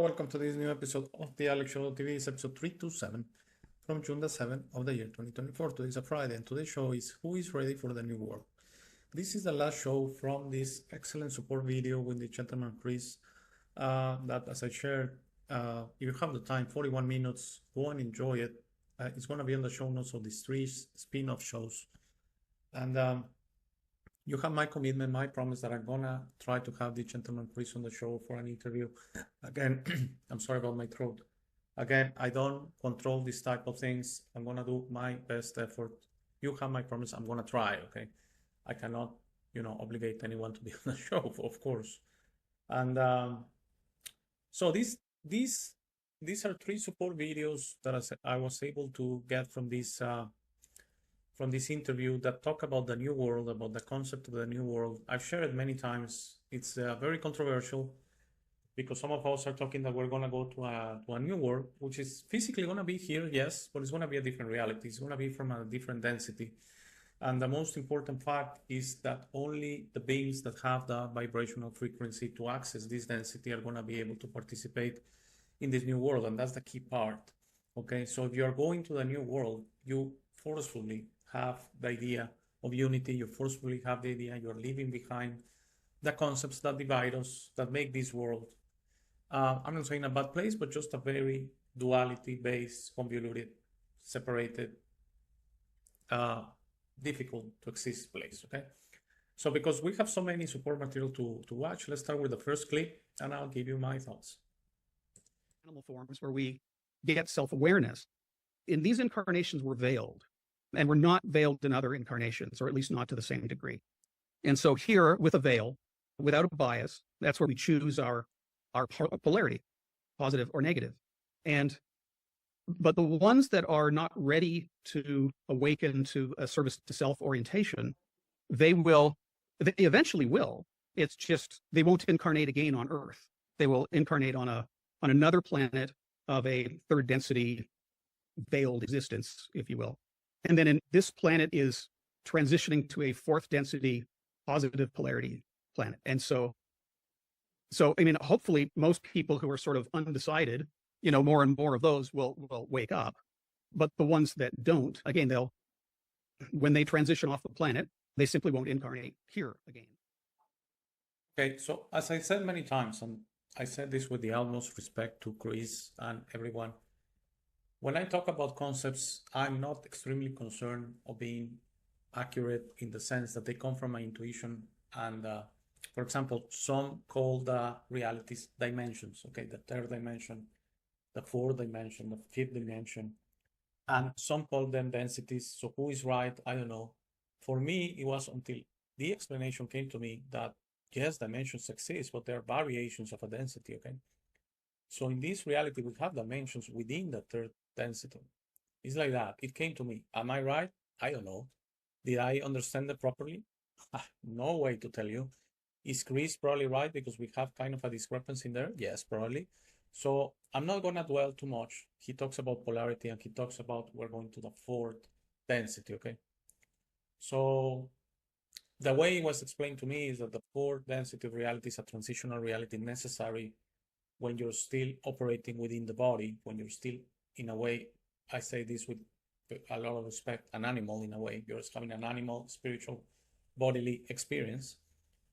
welcome to this new episode of the Alex Show TV. It's episode 327 from June the 7th of the year 2024. Today is a Friday, and today's show is Who is Ready for the New World? This is the last show from this excellent support video with the gentleman Chris. That, as I shared, if you have the time, 41 minutes, go and enjoy it. It's going to be on the show notes of these three spin-off shows. And you have my commitment, my promise that I'm gonna try to have the gentleman Chris on the show for an interview. Again, I'm sorry about my throat. Again, I don't control this type of things. I'm gonna do my best effort. You have my promise. I'm gonna try. Okay, I cannot, obligate anyone to be on the show, of course. And so these are three support videos that I was able to get from this interview that talk about the new world, about the concept of the new world. I've shared it many times. It's very controversial because some of us are talking that we're going to go to a new world, which is physically going to be here, yes, but it's going to be a different reality. It's going to be from a different density. And the most important fact is that only the beings that have the vibrational frequency to access this density are going to be able to participate in this new world. And that's the key part. Okay, so if you are going to the new world, you forcefully have the idea of unity, you forcefully have the idea you're leaving behind the concepts that divide us, that make this world, I'm not saying a bad place, but just a very duality-based, convoluted, separated, difficult to exist place, okay? So because we have so many support material to watch, let's start with the first clip, and I'll give you my thoughts. Animal forms where we get self-awareness. In these incarnations, we're veiled. And we're not veiled in other incarnations, or at least not to the same degree. And so here, with a veil, without a bias, that's where we choose our polarity, positive or negative. But the ones that are not ready to awaken to a service to self orientation, they eventually will. It's just they won't incarnate again on Earth. They will incarnate on another planet of a third density veiled existence, if you will. And then this planet is transitioning to a fourth density positive polarity planet. And so I mean, hopefully most people who are sort of undecided, more and more of those will wake up. But the ones that don't, again, when they transition off the planet, they simply won't incarnate here again. Okay, so as I said many times, and I said this with the utmost respect to Chris and everyone, when I talk about concepts, I'm not extremely concerned of being accurate in the sense that they come from my intuition. And for example, some call the realities dimensions, okay, the third dimension, the fourth dimension, the fifth dimension, and some call them densities. So who is right? I don't know. For me, it was until the explanation came to me that yes, dimensions exist, but they are variations of a density, okay? So in this reality, we have dimensions within the third density. It's like that. It came to me. Am I right? I don't know. Did I understand it properly? No way to tell you. Is Chris probably right because we have kind of a discrepancy in there? Yes, probably. So I'm not going to dwell too much. He talks about polarity and he talks about we're going to the fourth density, okay? So the way it was explained to me is that the fourth density of reality is a transitional reality necessary when you're still operating within the body, when you're still, in a way, I say this with a lot of respect, an animal in a way, you're having an animal, spiritual, bodily experience.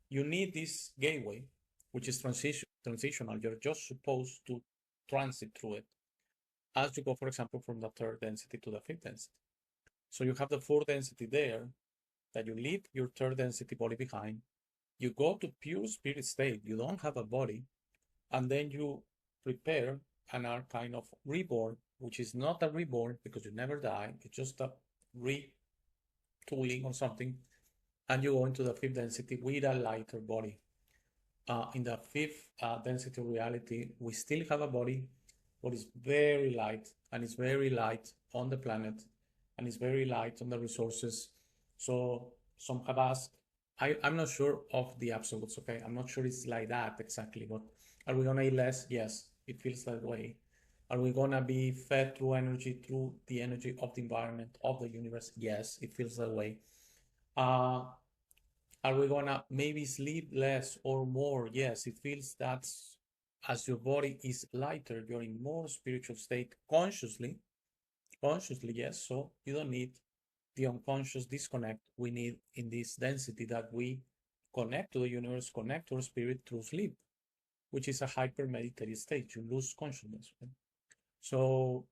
You need this gateway, which is transitional. You're just supposed to transit through it as you go, for example, from the third density to the fifth density. So you have the fourth density there, that you leave your third density body behind. You go to pure spirit state. You don't have a body. And then you prepare and are kind of reborn, which is not a reborn because you never die. It's just a retooling or something. And you go into the fifth density with a lighter body. In the fifth density reality, we still have a body, but it's very light. And it's very light on the planet. And it's very light on the resources. So some have asked, I'm not sure of the absolutes, okay? I'm not sure it's like that exactly, but are we gonna eat less? Yes, it feels that way. Are we gonna be fed through the energy of the environment, of the universe? Yes, it feels that way. Are we gonna maybe sleep less or more? Yes, it feels that's as your body is lighter, you're in more spiritual state consciously, yes. So you don't need the unconscious disconnect we need in this density that we connect to the universe, connect to our spirit through sleep, which is a hyper meditative state. You lose consciousness. Right? So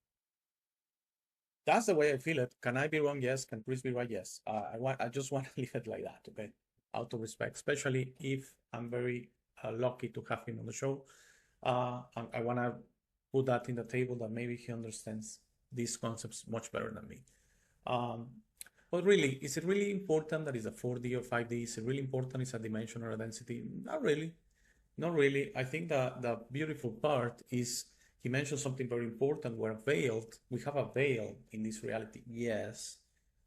that's the way I feel it. Can I be wrong? Yes. Can Chris be right? Yes. I just want to leave it like that. Okay. Out of respect, especially if I'm very lucky to have him on the show. I want to put that in the table that maybe he understands these concepts much better than me. But really, is it really important that it's a 4D or 5D? Is it really important it's a dimension or a density? Not really. Not really. I think that the beautiful part is he mentioned something very important. We're veiled. We have a veil in this reality. Yes.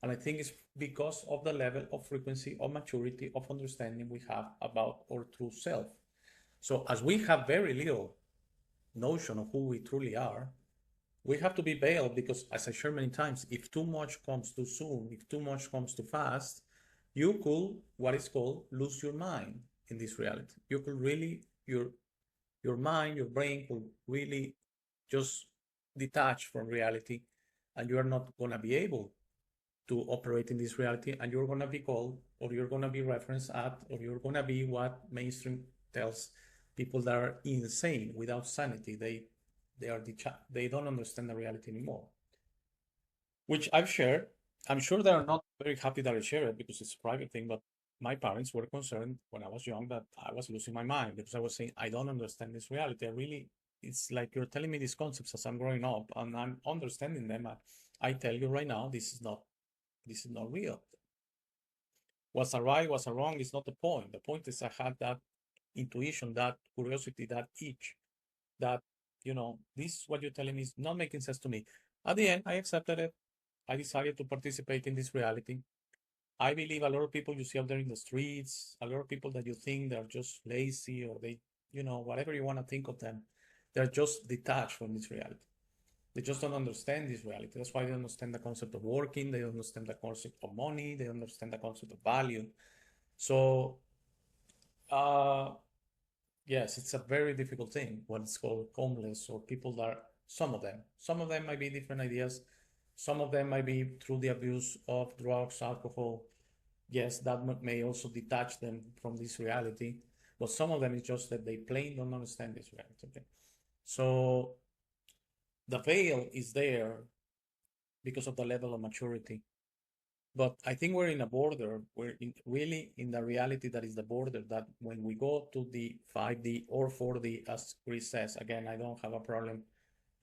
And I think it's because of the level of frequency, of maturity, of understanding we have about our true self. So as we have very little notion of who we truly are, we have to be veiled because, as I shared many times, if too much comes too soon, if too much comes too fast, you could, what is called, lose your mind in this reality. You could really, your mind, your brain could really just detach from reality, and you are not going to be able to operate in this reality, and you're going to be called, or you're going to be referenced at, or you're going to be what mainstream tells people that are insane, without sanity. They don't understand the reality anymore, which I've shared. I'm sure they're not very happy that I share it because it's a private thing, but my parents were concerned when I was young that I was losing my mind because I was saying, I don't understand this reality. It's like you're telling me these concepts as I'm growing up and I'm understanding them. I tell you right now, this is not real. What's a right, what's a wrong is not the point. The point is I had that intuition, that curiosity, that itch, that, this is what you're telling me is not making sense to me. At the end, I accepted it. I decided to participate in this reality. I believe a lot of people you see out there in the streets, a lot of people that you think they're just lazy or they, whatever you want to think of them, they're just detached from this reality. They just don't understand this reality. That's why they don't understand the concept of working. They don't understand the concept of money. They don't understand the concept of value. So, yes, it's a very difficult thing, what it's called homeless or people that some of them might be different ideas. Some of them might be through the abuse of drugs, alcohol. Yes, that may also detach them from this reality. But some of them is just that they plain don't understand this reality. Okay? So the veil is there because of the level of maturity. But I think we're in a border. We're really in the reality that is the border, that when we go to the 5D or 4D, as Chris says, again, I don't have a problem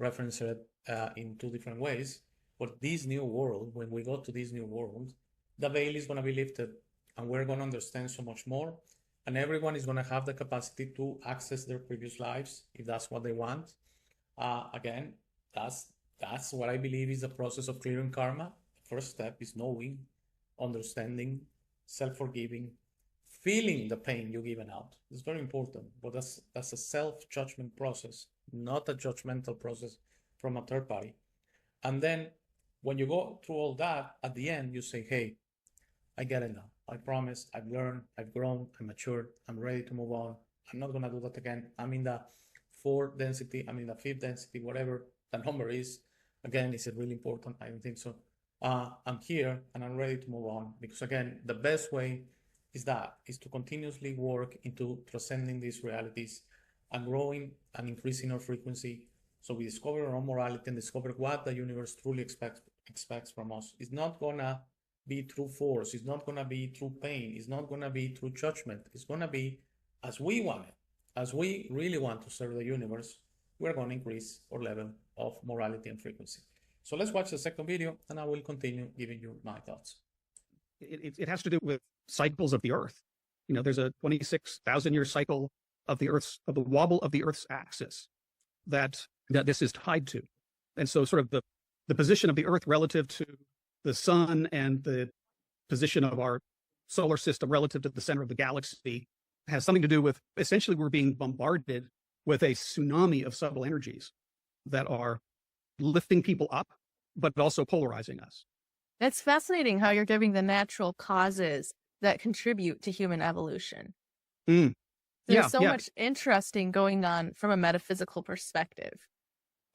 referencing it in two different ways. But this new world, when we go to this new world, the veil is going to be lifted and we're going to understand so much more. And everyone is going to have the capacity to access their previous lives if that's what they want. Again, that's what I believe is the process of clearing karma. First step is knowing, understanding, self-forgiving, feeling the pain you've given out. It's very important, but that's a self-judgment process, not a judgmental process from a third party. And then when you go through all that, at the end, you say, hey, I get it now. I promise, I've learned, I've grown, I'm matured, I'm ready to move on. I'm not going to do that again. I'm in the 4th density, I'm in the 5th density, whatever the number is. Again, is it really important? I don't think so. I'm here and I'm ready to move on because, again, the best way is to continuously work into transcending these realities and growing and increasing our frequency so we discover our own morality and discover what the universe truly expects from us. It's not gonna be through force, it's not gonna be through pain, it's not gonna be through judgment, it's gonna be as we want it. As we really want to serve the universe, we're going to increase our level of morality and frequency. So let's watch the second video and I will continue giving you my thoughts. It has to do with cycles of the earth. There's a 26,000-year cycle of the wobble of the earth's axis that this is tied to. And so sort of the position of the earth relative to the sun and the position of our solar system relative to the center of the galaxy has something to do with, essentially, we're being bombarded with a tsunami of subtle energies that are lifting people up, but also polarizing us. It's fascinating how you're giving the natural causes that contribute to human evolution. There's Yeah, so yeah. much interesting going on from a metaphysical perspective.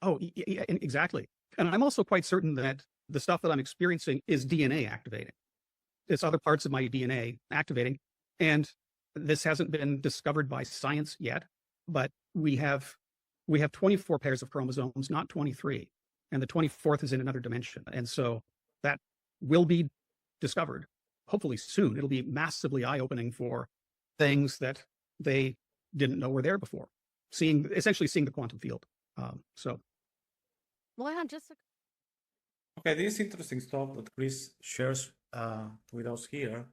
Oh, exactly. And I'm also quite certain that the stuff that I'm experiencing is DNA activating. It's other parts of my DNA activating. And this hasn't been discovered by science yet, but we have 24 pairs of chromosomes, not 23. And the 24th is in another dimension. And so that will be discovered hopefully soon. It'll be massively eye-opening for things that they didn't know were there before, essentially seeing the quantum field. So Well, just Okay, this is interesting stuff that Chris shares with us here,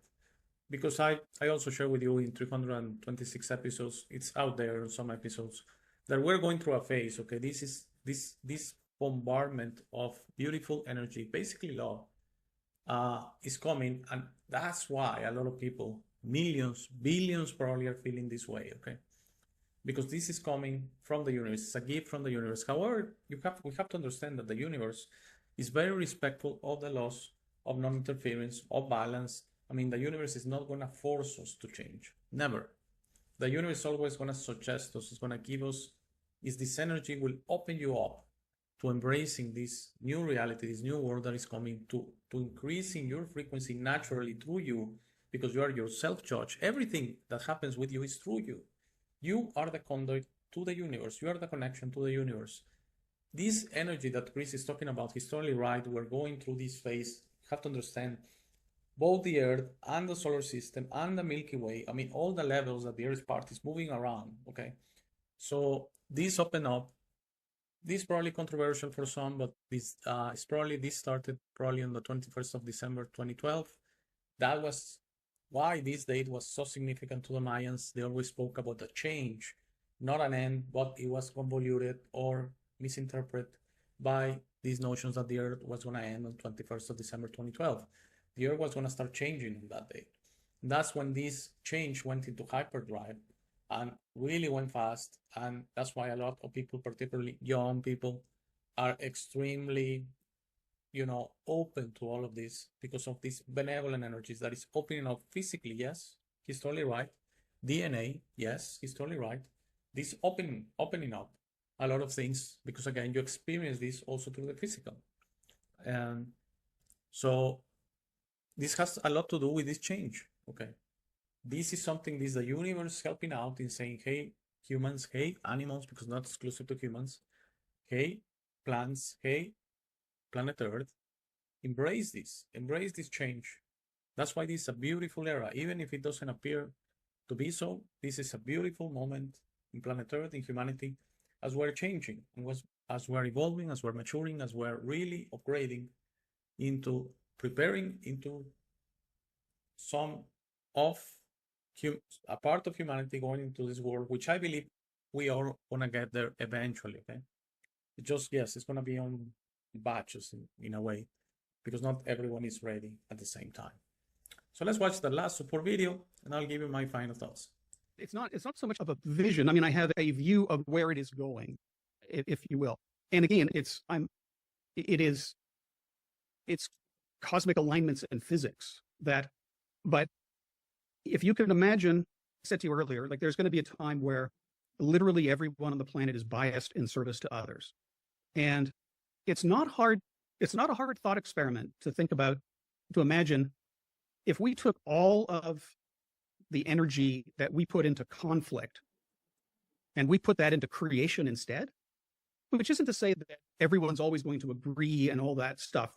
because I also share with you in 326 episodes, it's out there in some episodes, that we're going through a phase. Okay, this bombardment of beautiful energy, basically love, is coming, and that's why a lot of people, millions, billions probably, are feeling this way. Okay, because this is coming from the universe. It's a gift from the universe. However, we have to understand that the universe is very respectful of the laws of non-interference, of balance. I mean, the universe is not going to force us to change. Never. The universe is always going to suggest us, it's going to give us, is this energy will open you up to embracing this new reality, this new world that is coming, to increasing your frequency naturally through you, because you are your self-judge. Everything that happens with you is through you. You are the conduit to the universe. You are the connection to the universe. This energy that Chris is talking about, he's totally right. We're going through this phase. You have to understand both the Earth and the solar system and the Milky Way. I mean, all the levels that the Earth part is moving around. Okay. So this open up. This is probably controversial for some, but this started probably on the 21st of December 2012. That was why this date was so significant to the Mayans. They always spoke about a change, not an end, but it was convoluted or misinterpreted by these notions that the Earth was going to end on 21st of December 2012. The Earth was going to start changing on that day. And that's when this change went into hyperdrive and really went fast. And that's why a lot of people, particularly young people, are extremely, open to all of this, because of these benevolent energies that is opening up physically. Yes, he's totally right. DNA, yes, he's totally right. This opening up a lot of things, because again, you experience this also through the physical. And so this has a lot to do with this change. Okay. This is something, this is the universe helping out in saying, hey, humans, hey, animals, because not exclusive to humans, hey, plants, hey, planet Earth, embrace this change. That's why this is a beautiful era. Even if it doesn't appear to be so, this is a beautiful moment in planet Earth, in humanity, as we're changing, and as we're evolving, as we're maturing, as we're really upgrading into preparing into some of a part of humanity going into this world, which I believe we are gonna get there eventually. Okay, it's gonna be on batches in a way, because not everyone is ready at the same time. So let's watch the last support video, and I'll give you my final thoughts. it's not so much of a vision. I mean, I have a view of where it is going, if you will. And again, it's cosmic alignments and physics but if you can imagine, I said to you earlier, like there's going to be a time where literally everyone on the planet is biased in service to others. And it's not a hard thought experiment to imagine if we took all of the energy that we put into conflict and we put that into creation instead, which isn't to say that everyone's always going to agree and all that stuff.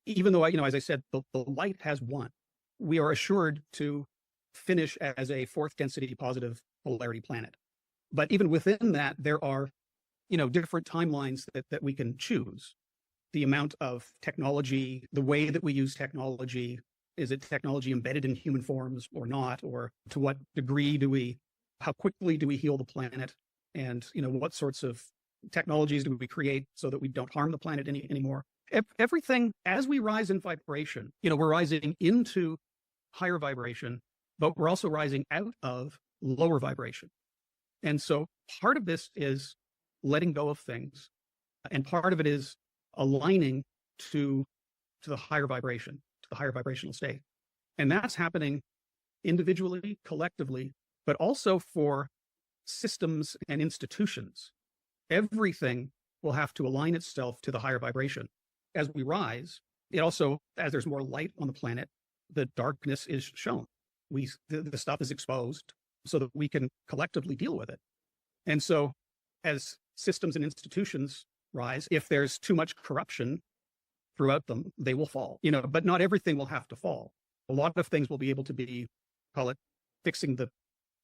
Even though, as I said, the light has won, we are assured to finish as a fourth density positive polarity planet. But even within that, there are, different timelines that we can choose. The amount of technology, the way that we use technology, is it technology embedded in human forms or not? Or to what degree how quickly do we heal the planet? And, what sorts of technologies do we create so that we don't harm the planet anymore? Everything, as we rise in vibration, we're rising into higher vibration, but we're also rising out of lower vibration. And so part of this is letting go of things. And part of it is aligning to the higher vibration, to the higher vibrational state. And that's happening individually, collectively, but also for systems and institutions. Everything will have to align itself to the higher vibration. As we rise, it also, as there's more light on the planet, the darkness is shown. The stuff is exposed so that we can collectively deal with it. And so as systems and institutions rise, if there's too much corruption throughout them, they will fall, but not everything will have to fall. A lot of things will be able to be, call it fixing the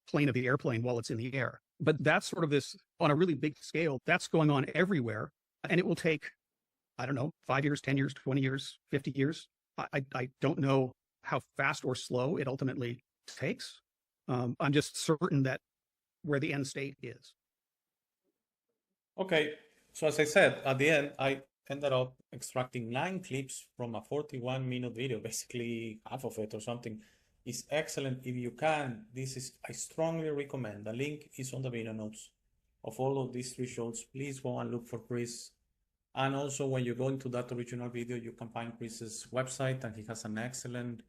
plane of the airplane while it's in the air. But that's sort of this on a really big scale that's going on everywhere. And it will take, I don't know, 5 years, 10 years, 20 years, 50 years. I don't know how fast or slow it ultimately takes. I'm just certain that where the end state is. Okay, so as I said, at the end, I ended up extracting 9 clips from a 41-minute video, basically half of it or something. It's excellent. If you can, I strongly recommend. The link is on the video notes of all of these 3 shows. Please go and look for Chris. And also when you go into that original video, you can find Chris's website, and he has an excellent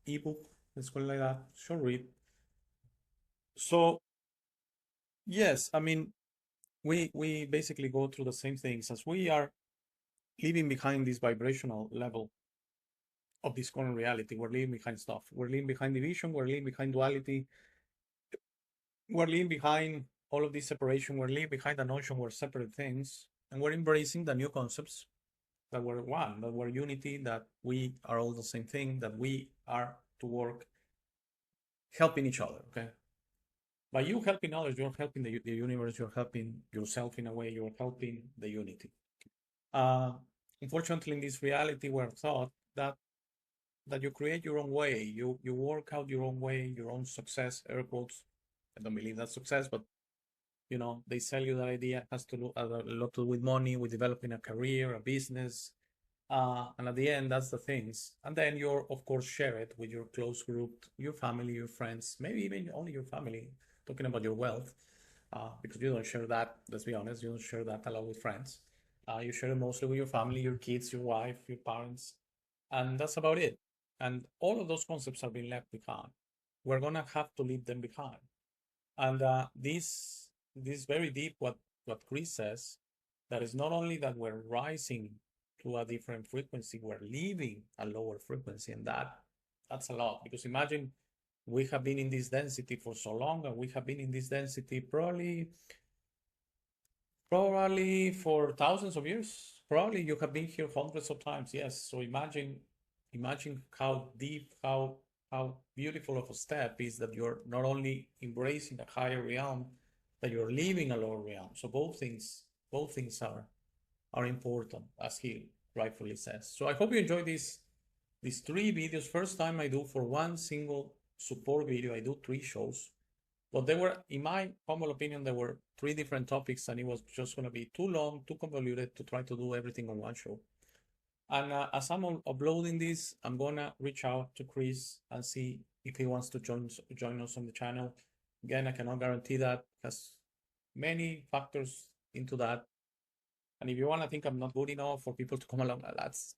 ebook, let's call it like that, short read. So yes, I mean, we basically go through the same things as we are leaving behind this vibrational level of this current reality. We're leaving behind stuff. We're leaving behind division. We're leaving behind duality. We're leaving behind all of this separation. We're leaving behind the notion we're separate things, and we're embracing the new concepts that we're one, that we're unity, that we are all the same thing, that we are to work helping each other. Okay. By you helping others, you're helping the universe, you're helping yourself in a way, you're helping the unity. Unfortunately, in this reality, we're taught that you create your own way, you work out your own way, your own success, air quotes. I don't believe that's success, but they sell you that idea. It has to do a lot to do with money, with developing a career, a business. And at the end, that's the things. And then you're, of course, share it with your close group, your family, your friends, maybe even only your family, talking about your wealth, because you don't share that, let's be honest, you don't share that a lot with friends. You share it mostly with your family, your kids, your wife, your parents, and that's about it. And all of those concepts are being left behind. We're gonna have to leave them behind. And this very deep, what Chris says, that is not only that we're rising to a different frequency, we're leaving a lower frequency, and that's a lot. Because imagine we have been in this density for so long, and we have been in this density probably for thousands of years. Probably you have been here hundreds of times. Yes. So imagine how deep, how beautiful of a step is that you're not only embracing a higher realm, that you're leaving a lower realm. So both things are important, as he rightfully says. So I hope you enjoy these 3 videos. First time I do for one single support video, I do 3 shows. But they were, in my humble opinion, there were 3 different topics, and it was just going to be too long, too convoluted to try to do everything on one show. And as I'm uploading this, I'm going to reach out to Chris and see if he wants to join us on the channel. Again, I cannot guarantee that, because many factors into that. And if you want to think I'm not good enough for people to come along, that's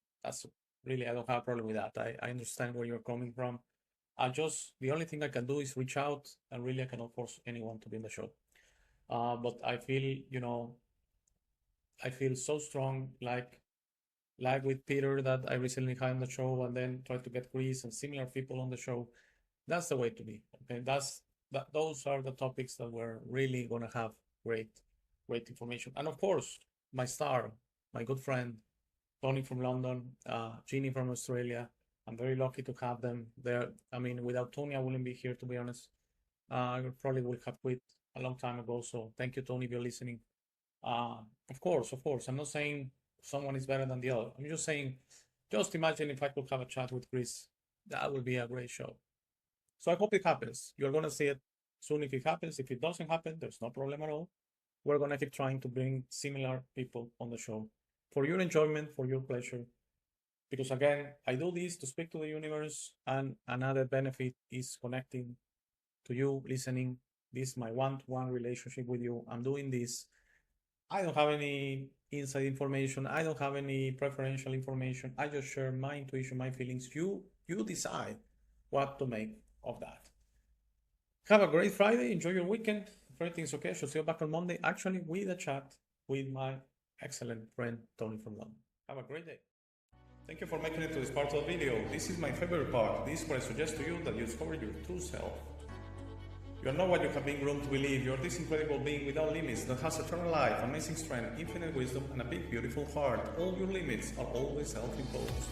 really, I don't have a problem with that. I understand where you're coming from. The only thing I can do is reach out, and really I cannot force anyone to be in the show. But I feel, I feel so strong, like with Peter that I recently had on the show, and then try to get Chris and similar people on the show. That's the way to be. Okay, those are the topics that we're really gonna have great information. And of course, my star, my good friend, Tony from London, Jeannie from Australia. I'm very lucky to have them there. I mean, without Tony, I wouldn't be here, to be honest. I probably would have quit a long time ago. So thank you, Tony, if you're listening. Of course. I'm not saying someone is better than the other. I'm just saying, just imagine if I could have a chat with Chris. That would be a great show. So I hope it happens. You're going to see it soon if it happens. If it doesn't happen, there's no problem at all. We're going to keep trying to bring similar people on the show for your enjoyment, for your pleasure. Because again, I do this to speak to the universe, and another benefit is connecting to you, listening. This is my one-to-one relationship with you. I'm doing this. I don't have any inside information. I don't have any preferential information. I just share my intuition, my feelings. You decide what to make of that. Have a great Friday. Enjoy your weekend. If everything's okay, I shall see you back on Monday. Actually, with a chat with my excellent friend Tony from London. Have a great day. Thank you for making it to this part of the video. This is my favorite part. This is where I suggest to you that you discover your true self. You are not what you have been groomed to believe. You are this incredible being without limits that has eternal life, amazing strength, infinite wisdom, and a big, beautiful heart. All your limits are always self-imposed.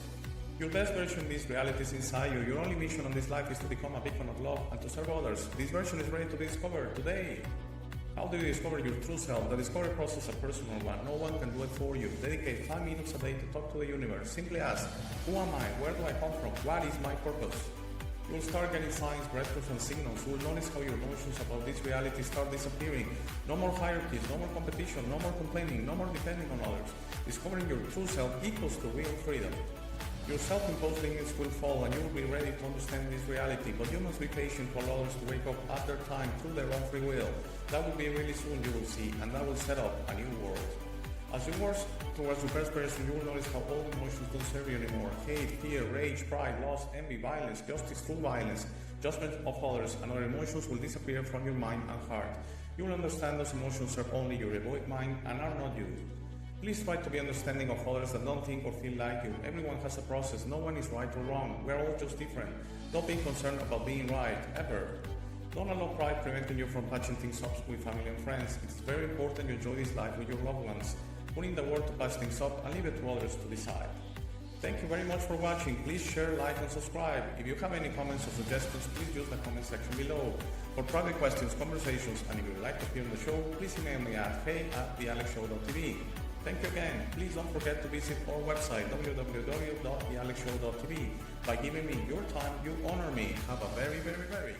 Your best version of this reality is inside you. Your only mission on this life is to become a beacon of love and to serve others. This version is ready to be discovered today. How do you discover your true self? The discovery process is a personal one. No one can do it for you. Dedicate 5 minutes a day to talk to the universe. Simply ask, who am I? Where do I come from? What is my purpose? You will start getting signs, breakthroughs, and signals. You will notice how your emotions about this reality start disappearing. No more hierarchies, no more competition, no more complaining, no more depending on others. Discovering your true self equals to real freedom. Your self-imposed limits will fall and you will be ready to understand this reality, but you must be patient for others to wake up at their time through their own free will. That will be really soon, you will see, and that will set up a new world. As you work towards your best person, you will notice how all emotions don't serve you anymore. Hate, fear, rage, pride, lust, envy, violence, justice, true violence, judgment of others, and other emotions will disappear from your mind and heart. You will understand those emotions serve only your egoic mind and are not you. Please try to be understanding of others that don't think or feel like you. Everyone has a process. No one is right or wrong. We're all just different. Don't be concerned about being right, ever. Don't allow pride preventing you from patching things up with family and friends. It's very important you enjoy this life with your loved ones. Put in the work to patch things up and leave it to others to decide. Thank you very much for watching. Please share, like, and subscribe. If you have any comments or suggestions, please use the comment section below. For private questions, conversations, and if you would like to appear on the show, please email me at hey@thealexshow.tv. Thank you again. Please don't forget to visit our website, www.thealexshow.tv. By giving me your time, you honor me. Have a very, very, very